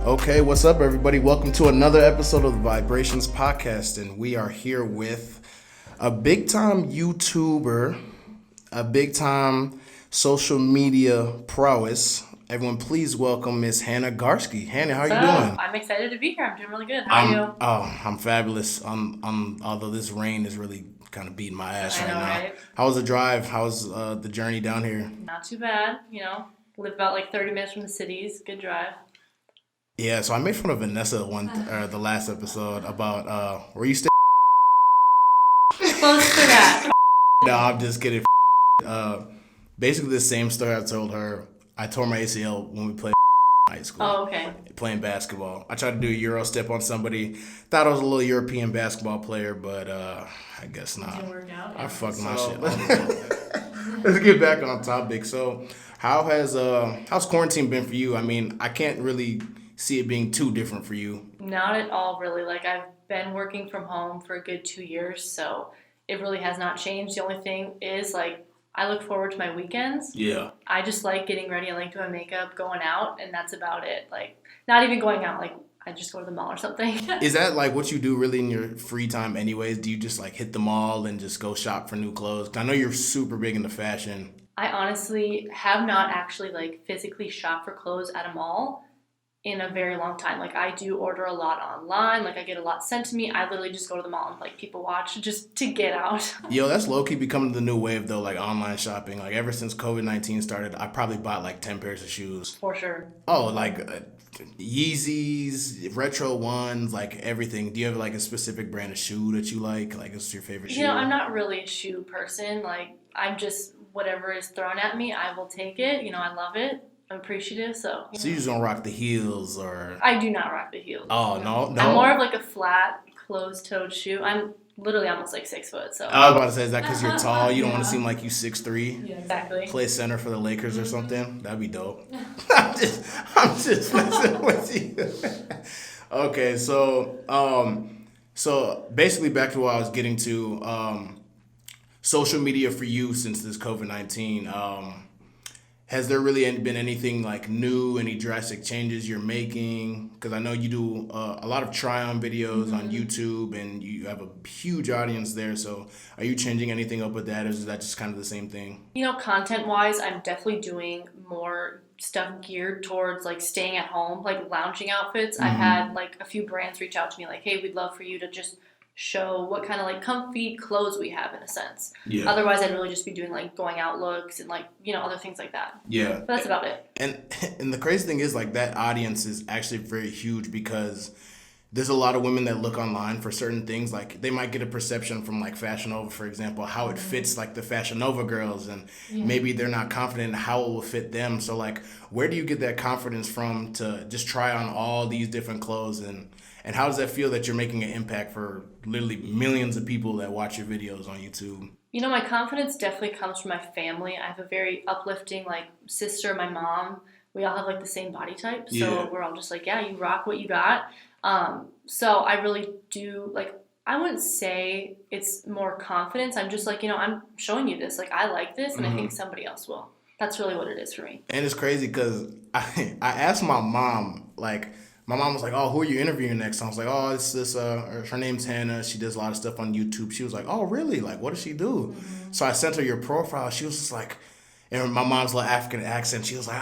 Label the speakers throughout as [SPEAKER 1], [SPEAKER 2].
[SPEAKER 1] Okay, what's up, everybody? Welcome to another episode of the Vibrations Podcast, and we are here with a big-time YouTuber, a big-time social media prowess. Everyone, please welcome Miss Hannah Garske. Hannah, how are you doing?
[SPEAKER 2] I'm excited to be here. I'm doing really good. How are you?
[SPEAKER 1] I'm fabulous. Although this rain is really kind of beating my ass
[SPEAKER 2] I
[SPEAKER 1] right
[SPEAKER 2] know,
[SPEAKER 1] now.
[SPEAKER 2] right?
[SPEAKER 1] How was the drive? How was the journey down here?
[SPEAKER 2] Not too bad. Live about like 30 minutes from the cities. Good drive.
[SPEAKER 1] Yeah, so I made fun of Vanessa the last episode about where you stay.
[SPEAKER 2] Close to that.
[SPEAKER 1] No, I'm just kidding. Basically the same story I told her. I tore my ACL when we played in high school.
[SPEAKER 2] Oh, okay.
[SPEAKER 1] Playing basketball. I tried to do a Euro step on somebody. Thought I was a little European basketball player, but I guess not.
[SPEAKER 2] Didn't work out.
[SPEAKER 1] I fucked my shit. Let's get back on topic. So, how's quarantine been for you? I mean, I can't really see it being too different for you.
[SPEAKER 2] Not at all, really. Like, I've been working from home for a good 2 years, so it really has not changed. The only thing is, like, I look forward to my weekends.
[SPEAKER 1] Yeah.
[SPEAKER 2] I just like getting ready. I like doing makeup, going out, and that's about it. Like, not even going out. Like, I just go to the mall or something.
[SPEAKER 1] Is that like what you do really in your free time anyways? Do you just like hit the mall and just go shop for new clothes? 'Cause I know you're super big into fashion.
[SPEAKER 2] I honestly have not actually, like, physically shopped for clothes at a mall in a very long time. Like, I do order a lot online. Like, I get a lot sent to me. I literally just go to the mall and, like, people watch just to get out.
[SPEAKER 1] Yo, that's low-key becoming the new wave though, like online shopping. Like ever since COVID-19 started, I probably bought like 10 pairs of shoes.
[SPEAKER 2] For sure.
[SPEAKER 1] Oh, like Yeezys, retro ones, like everything. Do you have like a specific brand of shoe that you like? Like, what's your favorite shoe?
[SPEAKER 2] I'm not really a shoe person. Like, I'm just, whatever is thrown at me, I will take it. I love it. I'm appreciative, so.
[SPEAKER 1] So you just don't rock the heels or?
[SPEAKER 2] I do not rock the heels.
[SPEAKER 1] Oh, no.
[SPEAKER 2] I'm more of like a flat, closed-toed shoe. I'm literally almost like 6 foot, so.
[SPEAKER 1] I was about to say, is that because you're tall? You don't want to seem like you 6'3"?
[SPEAKER 2] Yeah, exactly.
[SPEAKER 1] Play center for the Lakers or something? That'd be dope. I'm just messing with you. Okay, so basically back to what I was getting to, social media for you since this COVID-19. Has there really been anything like new, any drastic changes you're making? Because I know you do a lot of try-on videos on YouTube and you have a huge audience there. So are you changing anything up with that, or is that just kind of the same thing?
[SPEAKER 2] Content-wise, I'm definitely doing more stuff geared towards like staying at home, like lounging outfits. I've had like a few brands reach out to me like, hey, we'd love for you to just show what kind of like comfy clothes we have in a sense.
[SPEAKER 1] Yeah.
[SPEAKER 2] Otherwise, I'd really just be doing like going out looks and like, other things like that.
[SPEAKER 1] Yeah.
[SPEAKER 2] But that's about it.
[SPEAKER 1] And the crazy thing is like that audience is actually very huge because there's a lot of women that look online for certain things. Like they might get a perception from like Fashion Nova, for example, how it fits like the Fashion Nova girls, and maybe they're not confident in how it will fit them. So like, where do you get that confidence from to just try on all these different clothes, and how does that feel that you're making an impact for literally millions of people that watch your videos on YouTube?
[SPEAKER 2] My confidence definitely comes from my family. I have a very uplifting like sister, my mom. We all have like the same body type, so we're all just like, yeah, you rock what you got. So I really do, like, I wouldn't say it's more confidence. I'm just like, I'm showing you this. Like, I like this, and I think somebody else will. That's really what it is for me.
[SPEAKER 1] And it's crazy because I asked my mom, like, my mom was like, oh, who are you interviewing next? I was like, oh, it's this, her name's Hannah. She does a lot of stuff on YouTube. She was like, oh, really? Like, what does she do? So I sent her your profile. She was just like, and my mom's little African accent, she was like,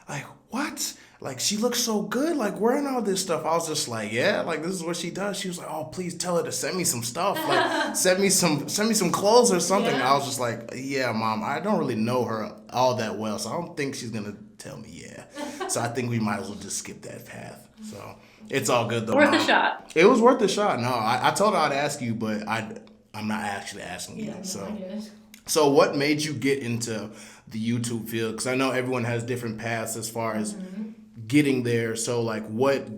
[SPEAKER 1] like, what? Like, she looks so good, like, wearing all this stuff. I was just like, yeah, like, this is what she does. She was like, oh, please tell her to send me some stuff. Like, send me some clothes or something. Yeah. I was just like, yeah, Mom, I don't really know her all that well, so I don't think she's going to tell me yeah. So I think we might as well just skip that path. So it's all good, though.
[SPEAKER 2] Worth a shot.
[SPEAKER 1] It was worth a shot. No, I told her I'd ask you, but I'm not actually asking you. So what made you get into the YouTube field? Because I know everyone has different paths as far as getting there. So like what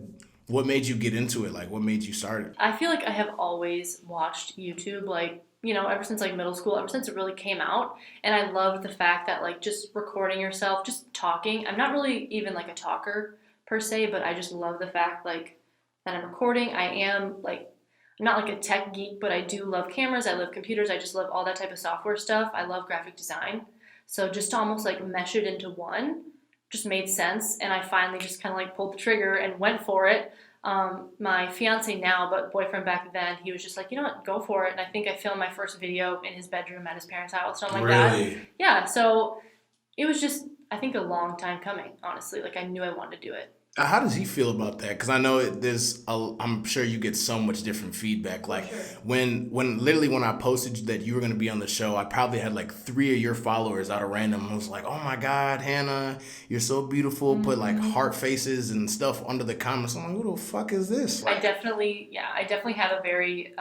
[SPEAKER 1] made you get into it? Like what made you start it?
[SPEAKER 2] I feel like I have always watched YouTube, like, ever since like middle school, ever since it really came out. And I loved the fact that like just recording yourself, just talking. I'm not really even like a talker per se, but I just love the fact like that I'm recording. I am like, I'm not like a tech geek, but I do love cameras. I love computers. I just love all that type of software stuff. I love graphic design. So just to almost like mesh it into one just made sense, and I finally just kind of like pulled the trigger and went for it. My fiance now, but boyfriend back then, he was just like, you know what, go for it. And I think I filmed my first video in his bedroom at his parents' house, something like that. Yeah, so it was just, I think, a long time coming, honestly. Like, I knew I wanted to do it.
[SPEAKER 1] How does he feel about that? Because I know I'm sure you get so much different feedback. Like when literally when I posted that you were going to be on the show, I probably had like 3 of your followers out of random. I was like, oh my God, Hannah, you're so beautiful. Put like heart faces and stuff under the comments. I'm like, who the fuck is this?
[SPEAKER 2] I definitely have a very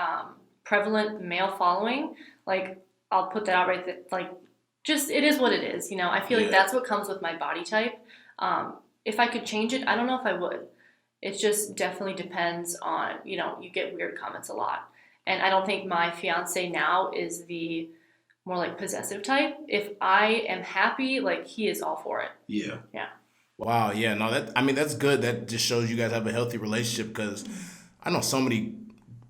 [SPEAKER 2] prevalent male following. Like, I'll put that out right there. Like, just, it is what it is. You know, I feel like that's what comes with my body type. If I could change it, I don't know if I would. It just definitely depends on, you know, you get weird comments a lot. And I don't think my fiance now is the more like possessive type. If I am happy, like, he is all for it.
[SPEAKER 1] Yeah.
[SPEAKER 2] Yeah.
[SPEAKER 1] Wow. Yeah. No, that's good. That just shows you guys have a healthy relationship, because I know so many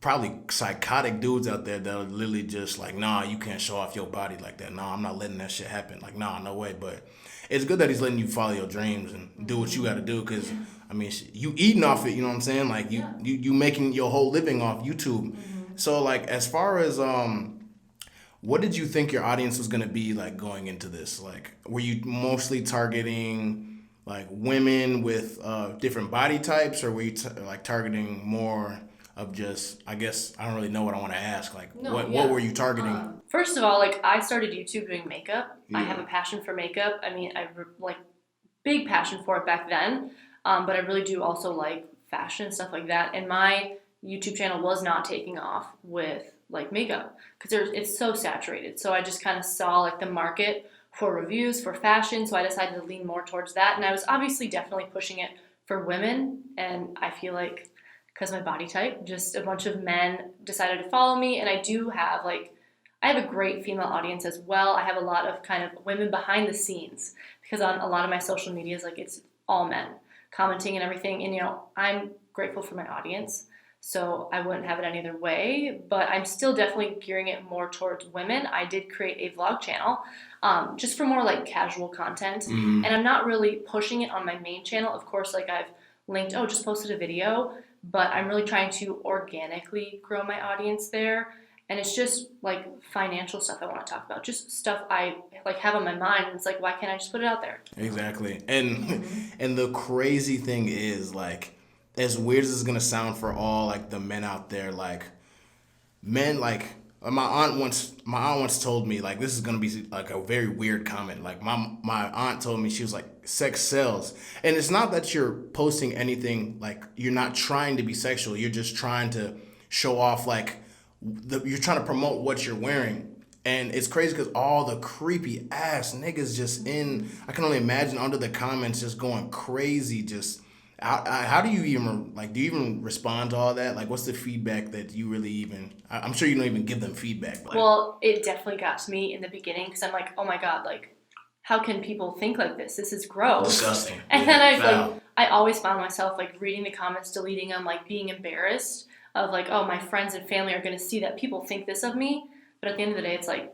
[SPEAKER 1] probably psychotic dudes out there that are literally just like, nah, you can't show off your body like that. Nah, I'm not letting that shit happen. Like, nah, no way. But it's good that he's letting you follow your dreams and do what you got to do, because I mean, you eating off it, you know what I'm saying? Like, you making your whole living off YouTube. So like, as far as what did you think your audience was gonna be like going into this? Like, were you mostly targeting like women with different body types, or were you like targeting more of just, I guess I don't really know what I want to ask. Like, what were you targeting?
[SPEAKER 2] First of all, like, I started YouTube doing makeup. I have a passion for makeup. I mean, I like big passion for it back then, but I really do also like fashion and stuff like that. And my YouTube channel was not taking off with like makeup, because it's so saturated. So I just kind of saw like the market for reviews for fashion, so I decided to lean more towards that. And I was obviously definitely pushing it for women, and I feel like because my body type, just a bunch of men decided to follow me. And I do have like, I have a great female audience as well. I have a lot of kind of women behind the scenes, because on a lot of my social medias, like, it's all men commenting and everything. And, you know, I'm grateful for my audience, so I wouldn't have it any other way, but I'm still definitely gearing it more towards women. I did create a vlog channel just for more like casual content, and I'm not really pushing it on my main channel. Of course, like, I've linked, just posted a video, but I'm really trying to organically grow my audience there. And it's just like financial stuff I want to talk about, just stuff I like have on my mind. And it's like, why can't I just put it out there?
[SPEAKER 1] Exactly. And and the crazy thing is, like, as weird as it's gonna sound for all like the men out there, like, men, like, my aunt once told me, like, this is gonna be like a very weird comment. Like, my aunt told me, she was like, sex sells. And it's not that you're posting anything, like, you're not trying to be sexual, you're just trying to show off, like, you're trying to promote what you're wearing. And it's crazy because all the creepy ass niggas just I can only imagine under the comments just going crazy. Just how do you even, like, do you even respond to all that? Like, what's the feedback that you really even, I'm sure you don't even give them feedback. Like,
[SPEAKER 2] well, it definitely got to me in the beginning, because I'm like, oh my God, like, how can people think like this? This is gross.
[SPEAKER 1] Disgusting.
[SPEAKER 2] And then I always found myself like reading the comments, deleting them, like being embarrassed of like, oh, my friends and family are going to see that people think this of me. But at the end of the day, it's like,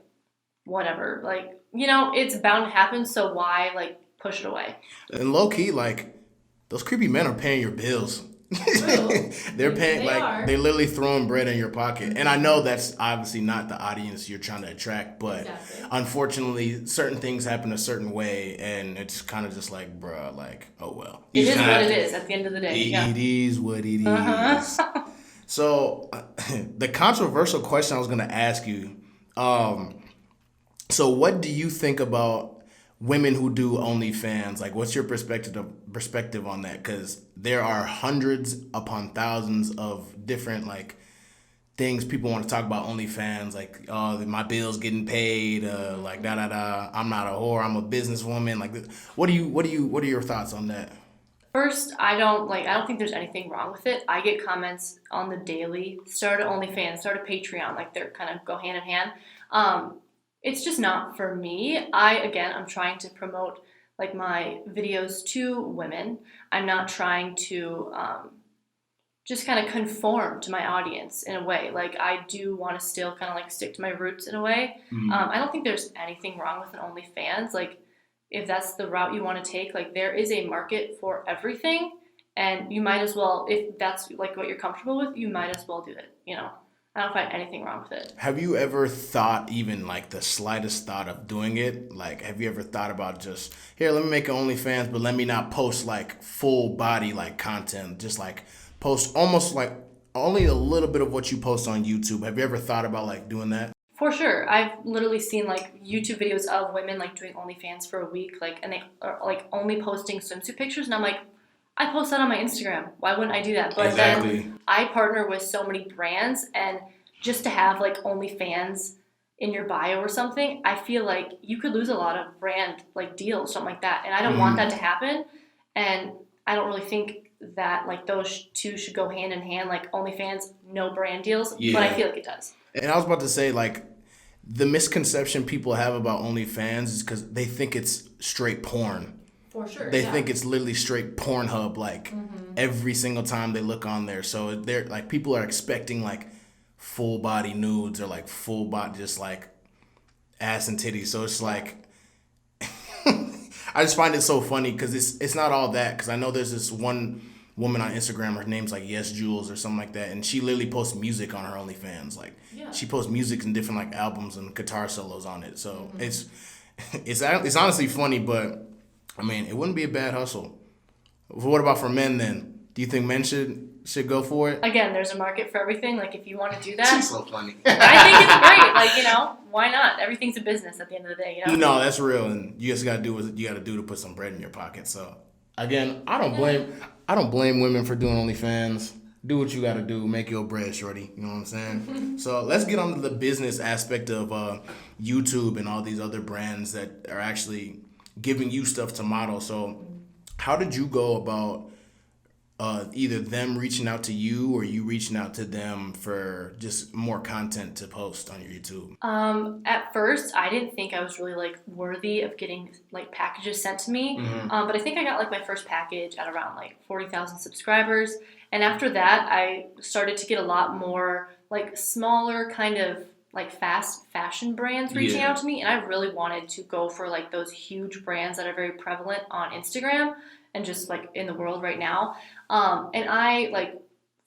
[SPEAKER 2] whatever. Like, you know, it's bound to happen, so why, like, push it away?
[SPEAKER 1] And low key, like, those creepy men are paying your bills. They're paying, they're literally throwing bread in your pocket. And I know that's obviously not the audience you're trying to attract, but unfortunately, certain things happen a certain way, and it's kind of just like, bruh, like, oh well.
[SPEAKER 2] It is what it is at the end of the day.
[SPEAKER 1] It is what it is. So, the controversial question I was going to ask you, so what do you think about women who do OnlyFans? Like, what's your perspective on that? Because there are hundreds upon thousands of different, like, things people want to talk about OnlyFans. Like, oh, my bill's getting paid. Like, da-da-da. I'm not a whore. I'm a businesswoman. Like, what are your thoughts on that?
[SPEAKER 2] First, I don't think there's anything wrong with it. I get comments on the daily. Start an OnlyFans, start a Patreon. Like, they're kind of go hand in hand. It's just not for me. I'm trying to promote like my videos to women. I'm not trying to just kind of conform to my audience in a way. Like, I do want to still kind of like stick to my roots in a way. I don't think there's anything wrong with an OnlyFans. Like, if that's the route you want to take, like there is a market for everything, and you might as well, if that's like what you're comfortable with, you might as well do it, you know. I don't find anything wrong with it.
[SPEAKER 1] Have you ever thought, even like the slightest thought of doing it? Like, have you ever thought about just, here, let me make an OnlyFans, but let me not post like full body like content, just like post almost like only a little bit of what you post on YouTube. Have you ever thought about like doing that?
[SPEAKER 2] For sure. I've literally seen like YouTube videos of women like doing OnlyFans for a week, like, and they are like only posting swimsuit pictures, and I'm like, I post that on my Instagram. Why wouldn't I do that? But
[SPEAKER 1] Exactly.
[SPEAKER 2] then I partner with so many brands, and just to have like OnlyFans in your bio or something, I feel like you could lose a lot of brand like deals, something like that. And I don't want that to happen. And I don't really think that like those two should go hand in hand, like OnlyFans, no brand deals.
[SPEAKER 1] Yeah.
[SPEAKER 2] But I feel like it does.
[SPEAKER 1] And I was about to say, like, the misconception people have about OnlyFans is because they think it's straight porn.
[SPEAKER 2] For sure.
[SPEAKER 1] They think it's literally straight Pornhub, like every single time they look on there. So they're like, people are expecting like full body nudes or like full body, just like ass and titties. So it's like, I just find it so funny because it's not all that. Because I know there's this one woman on Instagram, her name's like Yes Jules or something like that, and she literally posts music on her OnlyFans. Like she posts music and different like albums and guitar solos on it. So it's honestly funny, but I mean, it wouldn't be a bad hustle. What about for men then? Do you think men should go for it?
[SPEAKER 2] Again, there's a market for everything. Like if you want to do that,
[SPEAKER 1] She's so funny.
[SPEAKER 2] I think it's great. Like, you know, why not? Everything's a business at the end of the day, you know?
[SPEAKER 1] No, that's real, and you just gotta do what you gotta do to put some bread in your pocket. So again, I don't blame women for doing OnlyFans. Do what you gotta do, make your bread, shorty. You know what I'm saying? So let's get on to the business aspect of YouTube and all these other brands that are actually giving you stuff to model. So how did you go about either them reaching out to you or you reaching out to them for just more content to post on your YouTube?
[SPEAKER 2] At first, I didn't think I was really like worthy of getting like packages sent to me. But I think I got like my first package at around like 40,000 subscribers. And after that, I started to get a lot more like smaller kind of like fast fashion brands reaching out to me. And I really wanted to go for like those huge brands that are very prevalent on Instagram and just like in the world right now. And I like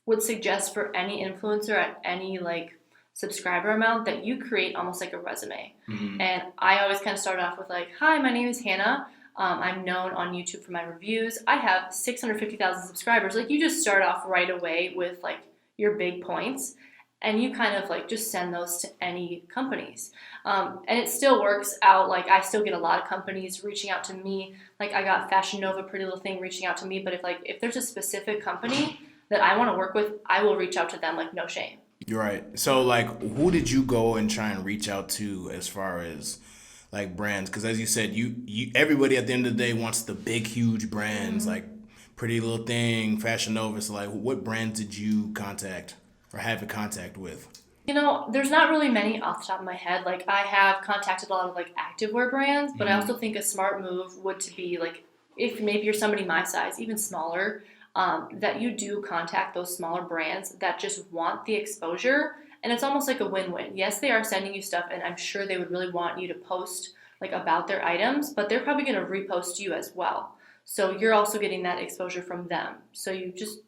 [SPEAKER 2] would suggest for any influencer at any like subscriber amount that you create almost like a resume. And I always kind of start off with like, hi, my name is Hannah. I'm known on YouTube for my reviews. I have 650,000 subscribers. Like you just start off right away with like your big points, and you kind of like just send those to any companies. And it still works out. Like I still get a lot of companies reaching out to me. Like I got Fashion Nova, Pretty Little Thing reaching out to me. But if there's a specific company that I want to work with, I will reach out to them, like no shame.
[SPEAKER 1] You're right. So like, who did you go and try and reach out to as far as like brands? Because as you said, you everybody at the end of the day wants the big huge brands like Pretty Little Thing, Fashion Nova. So like, what brands did you contact or have a contact with?
[SPEAKER 2] You know, there's not really many off the top of my head. Like I have contacted a lot of like activewear brands, but I also think a smart move would to be like, if maybe you're somebody my size, even smaller, that you do contact those smaller brands that just want the exposure. And it's almost like a win-win. Yes, they are sending you stuff, and I'm sure they would really want you to post like about their items, but they're probably going to repost you as well. So you're also getting that exposure from them. So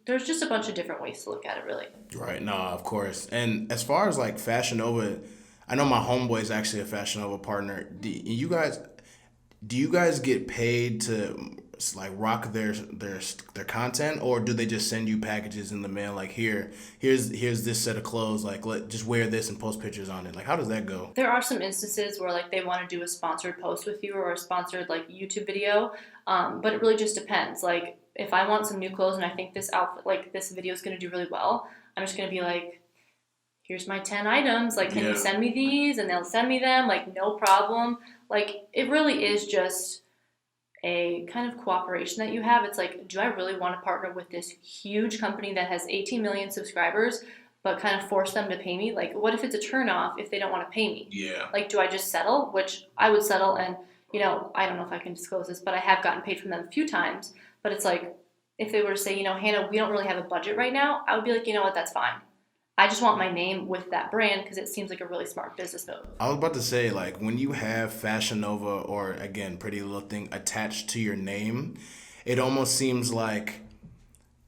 [SPEAKER 2] there's just a bunch of different ways to look at it, really.
[SPEAKER 1] Right. No, of course. And as far as like Fashion Nova, I know my homeboy is actually a Fashion Nova partner. Do you guys get paid to like rock their content, or do they just send you packages in the mail like here's this set of clothes, like just wear this and post pictures on it? Like how does that go?
[SPEAKER 2] There are some instances where like they want to do a sponsored post with you or a sponsored like YouTube video, but it really just depends. Like if I want some new clothes and I think this outfit, like this video is going to do really well, I'm just going to be like, here's my 10 items, like can you send me these? And they'll send me them, like no problem. Like it really is just a kind of cooperation that you have. It's like, do I really want to partner with this huge company that has 18 million subscribers, but kind of force them to pay me? Like, what if it's a turnoff if they don't want to pay me?
[SPEAKER 1] Yeah.
[SPEAKER 2] Like, do I just settle? Which I would settle, and, you know, I don't know if I can disclose this, but I have gotten paid from them a few times. But it's like, if they were to say, you know, Hannah, we don't really have a budget right now, I would be like, you know what, that's fine. I just want my name with that brand because it seems like a really smart business move.
[SPEAKER 1] I was about to say, like, when you have Fashion Nova or, again, Pretty Little Thing attached to your name, it almost seems like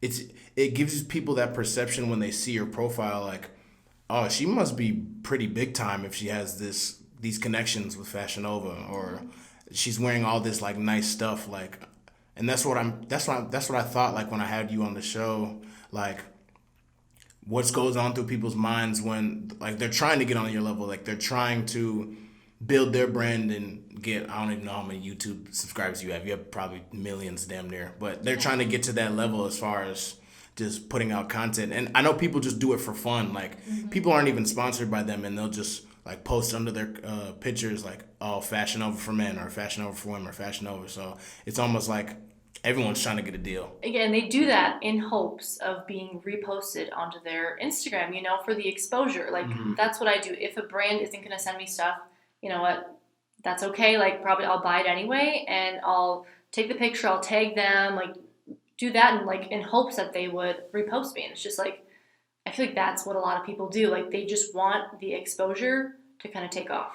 [SPEAKER 1] it's it gives people that perception when they see your profile, like, oh, she must be pretty big time if she has these connections with Fashion Nova, or she's wearing all this like nice stuff, like, and that's what I thought, like, when I had you on the show, like, what goes on through people's minds when, like, they're trying to get on your level, like they're trying to build their brand and get, I don't even know how many YouTube subscribers you have. You have probably millions damn near, but they're trying to get to that level as far as just putting out content. And I know people just do it for fun. Like, people aren't even sponsored by them, and they'll just like post under their pictures like, oh, Fashion Over for men, or Fashion Over for women, or Fashion Over. So it's almost like everyone's trying to get a deal.
[SPEAKER 2] Again, they do that in hopes of being reposted onto their Instagram, for the exposure. Like, that's what I do. If a brand isn't going to send me stuff, you know what? That's okay. Like, probably I'll buy it anyway, and I'll take the picture, I'll tag them, like, do that, and like in hopes that they would repost me. And it's just like, I feel like that's what a lot of people do. Like, they just want the exposure to kind of take off.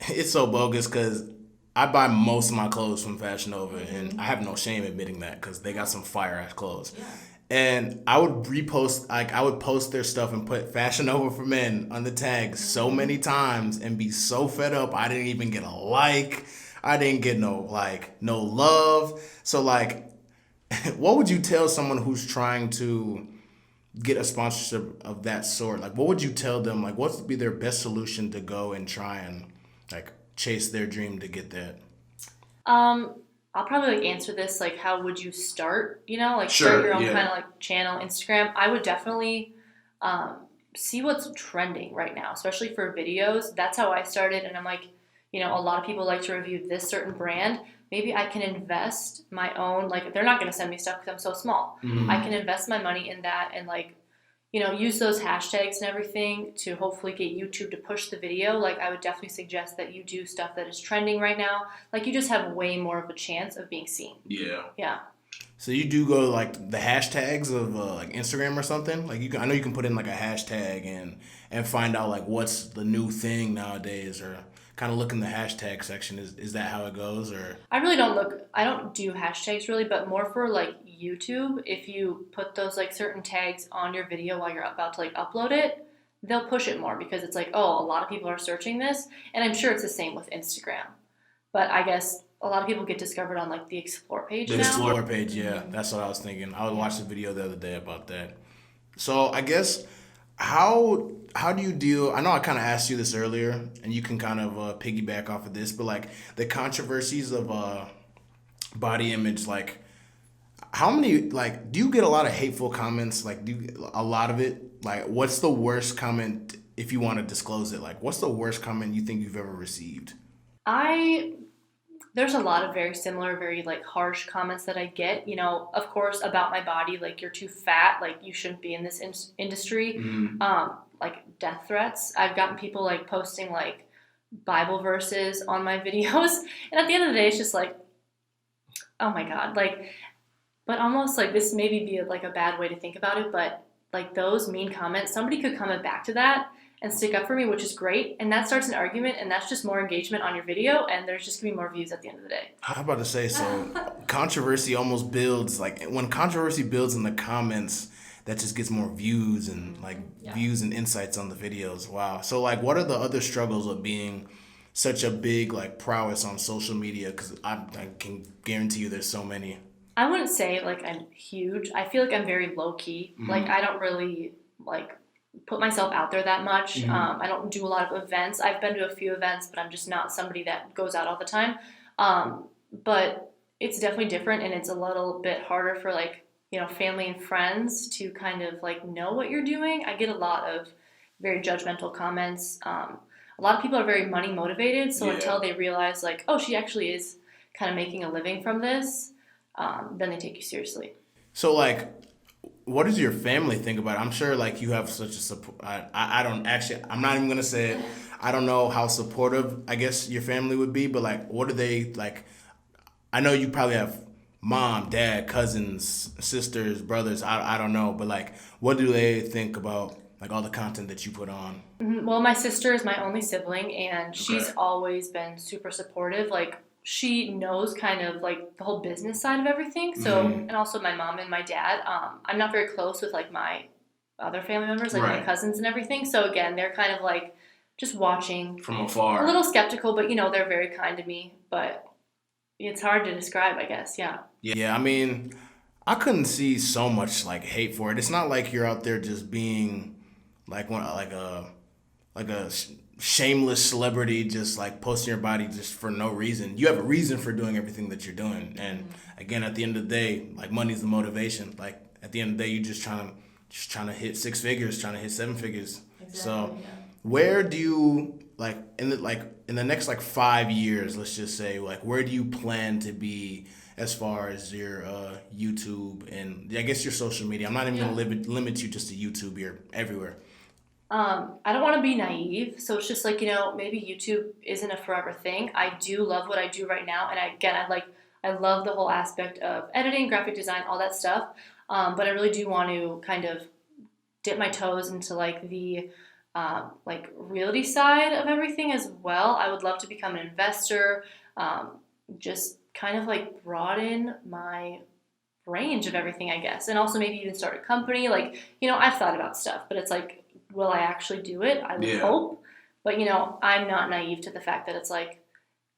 [SPEAKER 1] It's so bogus because I buy most of my clothes from Fashion Nova, and I have no shame admitting that because they got some fire ass clothes. Yeah. And I would repost, like, I would post their stuff and put Fashion Nova for men on the tag so many times and be so fed up I didn't even get a like. I didn't get no love. So, like, what would you tell someone who's trying to get a sponsorship of that sort? Like, what would you tell them? Like, what would be their best solution to go and try and, like, chase their dream to get that?
[SPEAKER 2] I'll probably like answer this like, how would you start? Like,
[SPEAKER 1] Sure,
[SPEAKER 2] start your own
[SPEAKER 1] yeah.
[SPEAKER 2] kind of like channel, Instagram. I would definitely see what's trending right now, especially for videos. That's how I started, and I'm like, a lot of people like to review this certain brand. Maybe I can invest my own, like, they're not going to send me stuff because I'm so small. I can invest my money in that and, like, use those hashtags and everything to hopefully get YouTube to push the video. Like, I would definitely suggest that you do stuff that is trending right now. Like, you just have way more of a chance of being seen.
[SPEAKER 1] Yeah.
[SPEAKER 2] Yeah.
[SPEAKER 1] So you do go to, like, the hashtags of like Instagram or something? Like, I know you can put in like a hashtag and find out like what's the new thing nowadays, or kind of look in the hashtag section. Is that how it goes, or?
[SPEAKER 2] I don't do hashtags really, but more for like YouTube. If you put those like certain tags on your video while you're about to like upload it, they'll push it more because it's like, oh, a lot of people are searching this. And I'm sure it's the same with Instagram. But I guess a lot of people get discovered on like the Explore page
[SPEAKER 1] The
[SPEAKER 2] now.
[SPEAKER 1] Explore page, yeah. That's what I was thinking. I watched a video the other day about that. So I guess how do you deal? I know I kind of asked you this earlier, and you can kind of piggyback off of this, but like the controversies of body image, like how many, like, do you get a lot of hateful comments? Like, do you get a lot of it? Like, what's the worst comment, if you want to disclose it? Like, what's the worst comment you think you've ever received?
[SPEAKER 2] There's a lot of very similar, very like harsh comments that I get, of course, about my body, like, you're too fat, like, you shouldn't be in this industry. Like, death threats. I've gotten people like posting like Bible verses on my videos, and at the end of the day, it's just like, oh my God, like, but almost like this maybe be like a bad way to think about it, but like those mean comments, somebody could comment back to that and stick up for me, which is great. And that starts an argument, and that's just more engagement on your video, and there's just gonna be more views at the end of the day.
[SPEAKER 1] How about to say, so controversy almost builds, like, when controversy builds in the comments, that just gets more views and like views and insights on the videos. Wow. So like, what are the other struggles of being such a big like prowess on social media? Because I can guarantee you there's so many.
[SPEAKER 2] I wouldn't say like I'm huge. I feel like I'm very low key. Like, I don't really like put myself out there that much. I don't do a lot of events. I've been to a few events, but I'm just not somebody that goes out all the time. But it's definitely different, and it's a little bit harder for like, family and friends to kind of like know what you're doing. I get a lot of very judgmental comments. A lot of people are very money motivated, so until they realize like, oh, she actually is kind of making a living from this, then they take you seriously.
[SPEAKER 1] So like, what does your family think about it? I'm sure like you have such a support. I don't actually, I'm not even going to say it. I don't know how supportive I guess your family would be, but like, what do they like? I know you probably have mom, dad, cousins, sisters, brothers. I don't know, but like, what do they think about like all the content that you put on?
[SPEAKER 2] Well, my sister is my only sibling, and she's
[SPEAKER 1] Okay.
[SPEAKER 2] always been super supportive. Like, she knows kind of like the whole business side of everything. So,
[SPEAKER 1] Mm-hmm.
[SPEAKER 2] and also my mom and my dad. I'm not very close with like my other family members, like my
[SPEAKER 1] Right.
[SPEAKER 2] cousins and everything. So again, they're kind of like just watching,
[SPEAKER 1] From
[SPEAKER 2] a
[SPEAKER 1] afar.
[SPEAKER 2] little skeptical, but they're very kind to me. But it's hard to describe, I guess. Yeah.
[SPEAKER 1] Yeah, I mean, I couldn't see so much like hate for it. It's not like you're out there just being like one like a shameless celebrity, just like posting your body just for no reason. You have a reason for doing everything that you're doing, and again, at the end of the day, like money's the motivation. Like at the end of the day, you're just trying to hit six figures, trying to hit seven figures. So, where do you like in the next like 5 years? Let's just say like where do you plan to be as far as your YouTube and I guess your social media? I'm not even gonna limit you just to YouTube. You're everywhere.
[SPEAKER 2] I don't want to be naive, so it's just like maybe YouTube isn't a forever thing. I do love what I do right now, and I love the whole aspect of editing, graphic design, all that stuff. But I really do want to kind of dip my toes into like the like realty side of everything as well. I would love to become an investor, just kind of like broaden my range of everything, I guess, and also maybe even start a company. Like I've thought about stuff, but it's like, will I actually do it? I would hope, but I'm not naive to the fact that it's like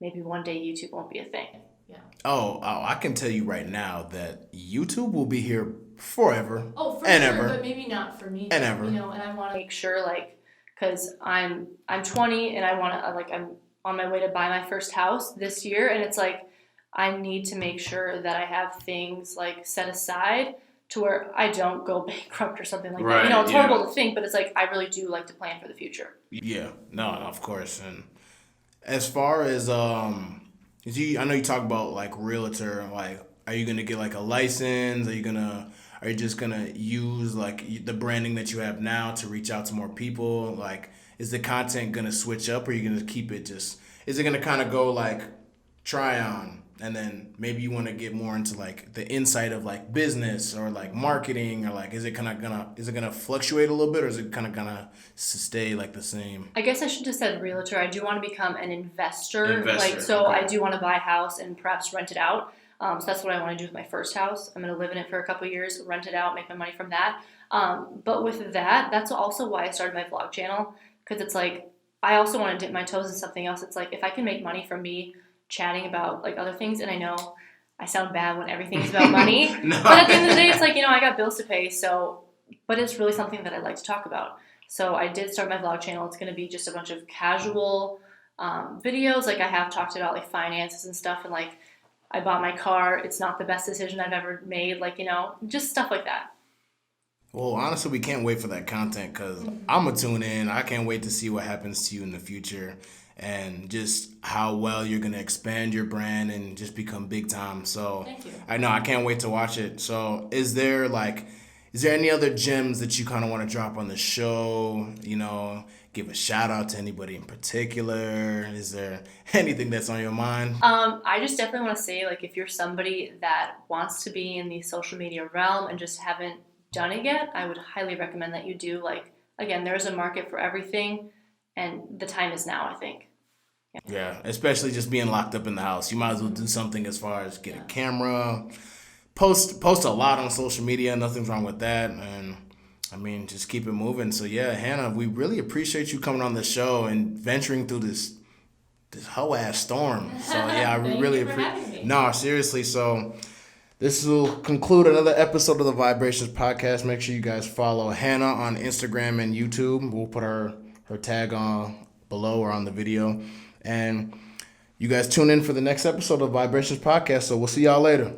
[SPEAKER 2] maybe one day YouTube won't be a thing. Yeah.
[SPEAKER 1] Oh, I can tell you right now that YouTube will be here forever.
[SPEAKER 2] Oh, for
[SPEAKER 1] and
[SPEAKER 2] sure,
[SPEAKER 1] ever.
[SPEAKER 2] but maybe not for me.
[SPEAKER 1] And ever.
[SPEAKER 2] And I want to make sure, like, because I'm 20 and I want to like I'm on my way to buy my first house this year, and it's like I need to make sure that I have things like set aside to where I don't go bankrupt or something like that. It's horrible to think, but it's like I really do like to plan for the future.
[SPEAKER 1] Yeah, no, of course. And as far as I know you talk about like realtor. Like, are you gonna get like a license? Are you just gonna use like the branding that you have now to reach out to more people? Like, is the content gonna switch up, or are you gonna keep it just? Is it gonna kind of go like try on, and then maybe you want to get more into like the insight of like business or like marketing, or like is it gonna fluctuate a little bit, or is it kind of gonna stay like the same?
[SPEAKER 2] I guess I should have said realtor. I do want to become an investor.
[SPEAKER 1] Investor,
[SPEAKER 2] Like, so
[SPEAKER 1] okay.
[SPEAKER 2] I do want to buy a house and perhaps rent it out. So that's what I want to do with my first house. I'm going to live in it for a couple of years, rent it out, make my money from that. But with that, that's also why I started my vlog channel, because it's like I also want to dip my toes in something else. It's like if I can make money from me chatting about like other things, and I know I sound bad when everything is about money,
[SPEAKER 1] No.
[SPEAKER 2] but at the end of the day, it's like I got bills to pay. So, but it's really something that I like to talk about. So I did start my vlog channel. It's going to be just a bunch of casual videos. Like I have talked about like finances and stuff, and like I bought my car. It's not the best decision I've ever made. Like just stuff like that.
[SPEAKER 1] Well, honestly, we can't wait for that content because I'm going to tune in. I can't wait to see what happens to you in the future and just how well you're going to expand your brand and just become big time. So
[SPEAKER 2] Thank you.
[SPEAKER 1] I know I can't wait to watch it. So is there any other gems that you kind of want to drop on the show? Give a shout out to anybody in particular? Is there anything that's on your mind?
[SPEAKER 2] I just definitely want to say, like, if you're somebody that wants to be in the social media realm and just haven't done it yet, I would highly recommend that you do. Like, again, there's a market for everything, and the time is now, I think.
[SPEAKER 1] Yeah, especially just being locked up in the house. You might as well do something as far as get a camera, post a lot on social media. Nothing's wrong with that, and I mean, just keep it moving. So yeah, Hannah, we really appreciate you coming on the show and venturing through this whole ass storm. So yeah, I really appreciate. No, seriously. So this will conclude another episode of the Vibrations Podcast. Make sure you guys follow Hannah on Instagram and YouTube. We'll put her tag on below or on the video. And you guys tune in for the next episode of Vibrations Podcast. So we'll see y'all later.